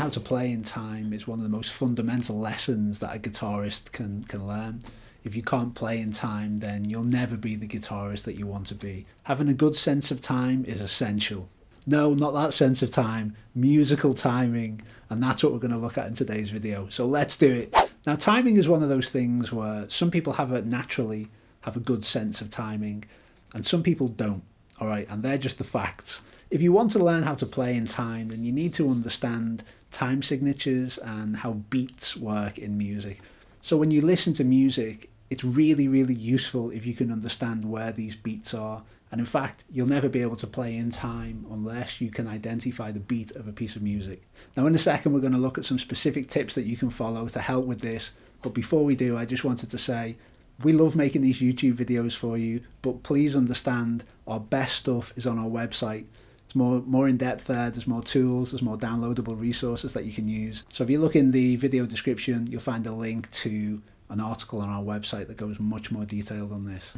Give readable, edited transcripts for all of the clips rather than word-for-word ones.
how to play in time is one of the most fundamental lessons that a guitarist can learn. If you can't play in time, then you'll never be the guitarist that you want to be. Having a good sense of time is essential. No, not that sense of time, musical timing, and that's what we're going to look at in today's video. So let's do it. Now, timing is one of those things where some people naturally have a good sense of timing, and some people don't, all right? And they're just the facts. If you want to learn how to play in time, then you need to understand time signatures and how beats work in music. So when you listen to music, it's really, really useful if you can understand where these beats are. And in fact, you'll never be able to play in time unless you can identify the beat of a piece of music. Now, in a second, we're going to look at some specific tips that you can follow to help with this. But before we do, I just wanted to say, we love making these YouTube videos for you, but please understand our best stuff is on our website. It's more in depth there, there's more tools, there's more downloadable resources that you can use. So if you look in the video description, you'll find a link to an article on our website that goes much more detailed on this.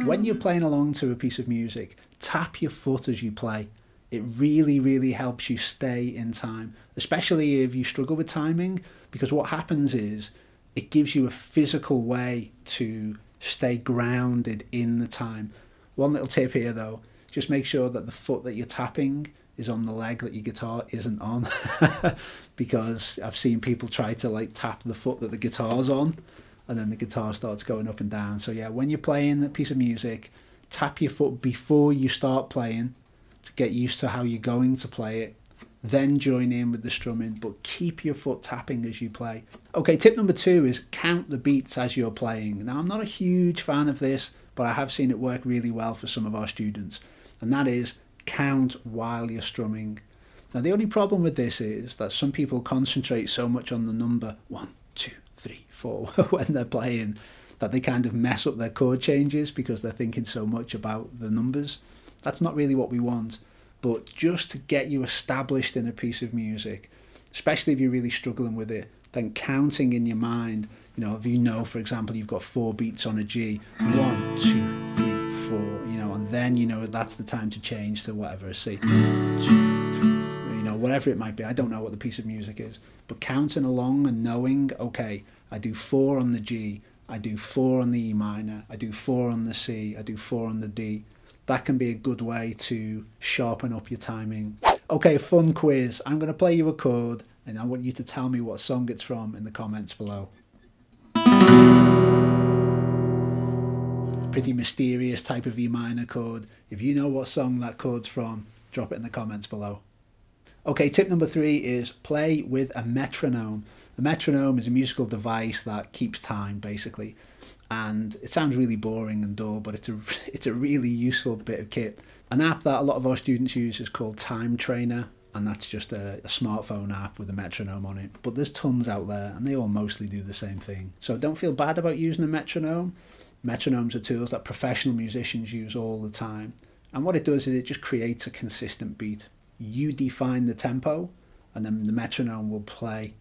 When you're playing along to a piece of music, tap your foot as you play. It really, really helps you stay in time, especially if you struggle with timing, because what happens is it gives you a physical way to stay grounded in the time. One little tip here though, just make sure that the foot that you're tapping is on the leg that your guitar isn't on, because I've seen people try to tap the foot that the guitar's on, and then the guitar starts going up and down. So yeah, when you're playing a piece of music, tap your foot before you start playing to get used to how you're going to play it, then join in with the strumming, but keep your foot tapping as you play. Okay, tip number 2 is count the beats as you're playing. Now, I'm not a huge fan of this, but I have seen it work really well for some of our students, and that is count while you're strumming. Now, the only problem with this is that some people concentrate so much on the number 1, 2, 3, 4 when they're playing that they kind of mess up their chord changes because they're thinking so much about the numbers. That's not really what we want. But just to get you established in a piece of music, especially if you're really struggling with it, then counting in your mind, if you know, for example, you've got 4 beats on a G, 1, 2, 3, 4, and then that's the time to change to whatever, a C, 2, 3, whatever it might be. I don't know what the piece of music is, but counting along and knowing, okay, I do 4 on the G, I do 4 on the E minor, I do 4 on the C, I do 4 on the D. That can be a good way to sharpen up your timing. Okay, fun quiz. I'm going to play you a chord and I want you to tell me what song it's from in the comments below. Pretty mysterious type of E minor chord. If you know what song that chord's from, drop it in the comments below. Okay, tip number 3 is play with a metronome. The metronome is a musical device that keeps time, basically. And it sounds really boring and dull, but it's a really useful bit of kit. An app that a lot of our students use is called Time Trainer, and that's just a smartphone app with a metronome on it. But there's tons out there, and they all mostly do the same thing. So don't feel bad about using a metronome. Metronomes are tools that professional musicians use all the time. And what it does is it just creates a consistent beat. You define the tempo, and then the metronome will play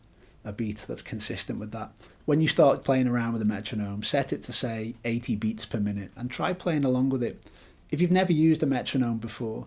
a beat that's consistent with that. When you start playing around with a metronome, set it to say 80 beats per minute and try playing along with it. If you've never used a metronome before,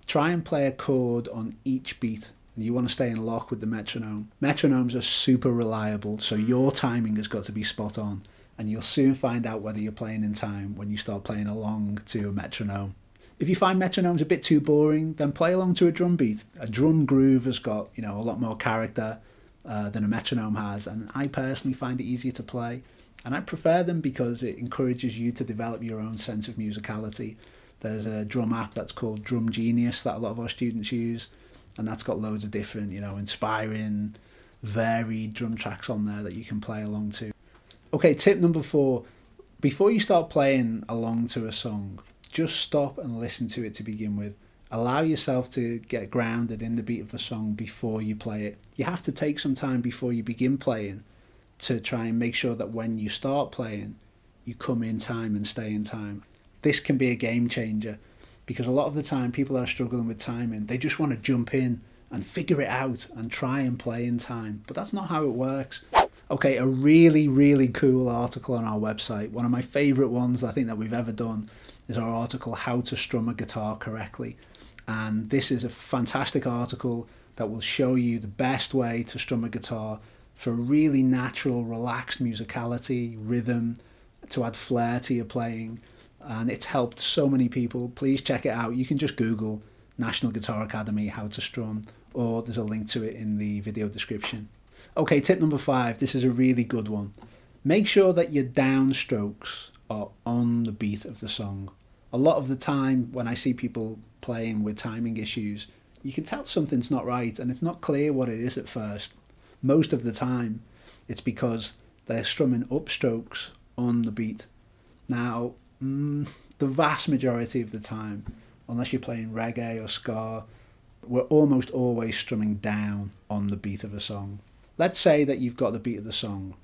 try and play a chord on each beat. And you want to stay in lock with the metronome. Metronomes are super reliable, so your timing has got to be spot on, and you'll soon find out whether you're playing in time when you start playing along to a metronome. If you find metronomes a bit too boring, then play along to a drum beat. A drum groove has got a lot more character than a metronome has, and I personally find it easier to play, and I prefer them because it encourages you to develop your own sense of musicality. There's a drum app that's called Drum Genius that a lot of our students use, and that's got loads of different inspiring, varied drum tracks on there that you can play along to. Okay, tip number 4, before you start playing along to a song, just stop and listen to it to begin with. Allow yourself to get grounded in the beat of the song before you play it. You have to take some time before you begin playing to try and make sure that when you start playing, you come in time and stay in time. This can be a game changer because a lot of the time people that are struggling with timing, they just want to jump in and figure it out and try and play in time. But that's not how it works. Okay, a really, really cool article on our website. One of my favorite ones I think that we've ever done is our article, How to Strum a Guitar Correctly. and this is a fantastic article that will show you the best way to strum a guitar for really natural, relaxed musicality, rhythm, to add flair to your playing, and it's helped so many people. Please check it out. You can just Google National Guitar Academy how to strum, or there's a link to it in the video description. Okay, tip number 5, this is a really good one. Make sure that your downstrokes are on the beat of the song. A lot of the time when I see people playing with timing issues, you can tell something's not right and it's not clear what it is at first. Most of the time it's because they're strumming upstrokes on the beat. Now, the vast majority of the time, unless you're playing reggae or ska, we're almost always strumming down on the beat of a song. Let's say that you've got the beat of the song.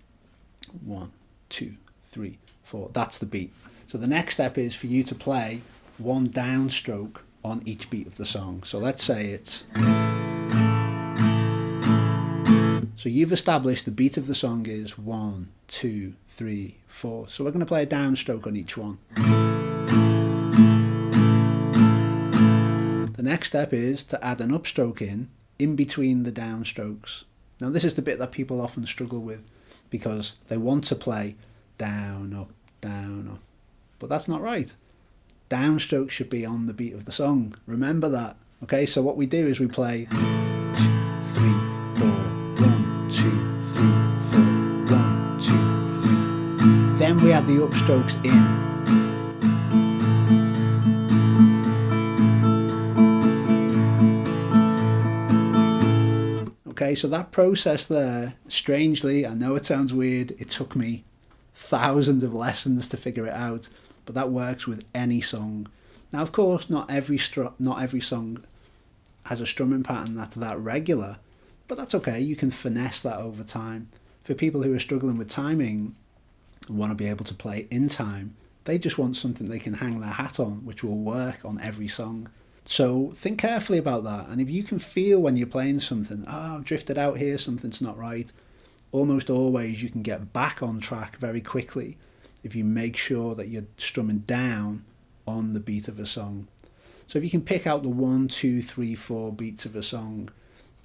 1, 2, 3, 4. That's the beat. So the next step is for you to play one downstroke on each beat of the song. So let's say it's... So you've established the beat of the song is 1, 2, 3, 4. So we're going to play a downstroke on each one. The next step is to add an upstroke in between the downstrokes. Now this is the bit that people often struggle with because they want to play down, up, but that's not right. Downstroke should be on the beat of the song. Remember that. Okay, so what we do is we play 2, 3, 4, 1, 2, 3, 4, 1, 2, 3. Then we add the upstrokes in. Okay, so that process there, strangely, I know it sounds weird, it took me thousands of lessons to figure it out, but that works with any song. Now, of course, not every song has a strumming pattern that's that regular, but that's okay, you can finesse that over time. For people who are struggling with timing and want to be able to play in time, they just want something they can hang their hat on, which will work on every song. So think carefully about that, and if you can feel when you're playing something, I've drifted out here, something's not right, almost always you can get back on track very quickly if you make sure that you're strumming down on the beat of a song. So if you can pick out the 1, 2, 3, 4 beats of a song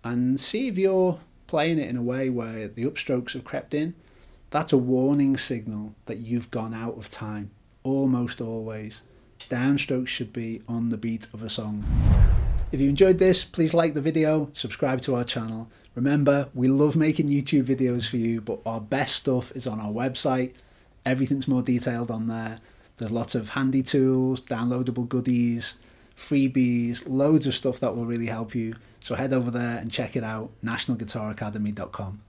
and see if you're playing it in a way where the upstrokes have crept in, that's a warning signal that you've gone out of time, almost always. Downstrokes should be on the beat of a song. If you enjoyed this, please like the video, subscribe to our channel. Remember, we love making YouTube videos for you, but our best stuff is on our website. Everything's more detailed on there. There's lots of handy tools, downloadable goodies, freebies, loads of stuff that will really help you. So head over there and check it out, nationalguitaracademy.com.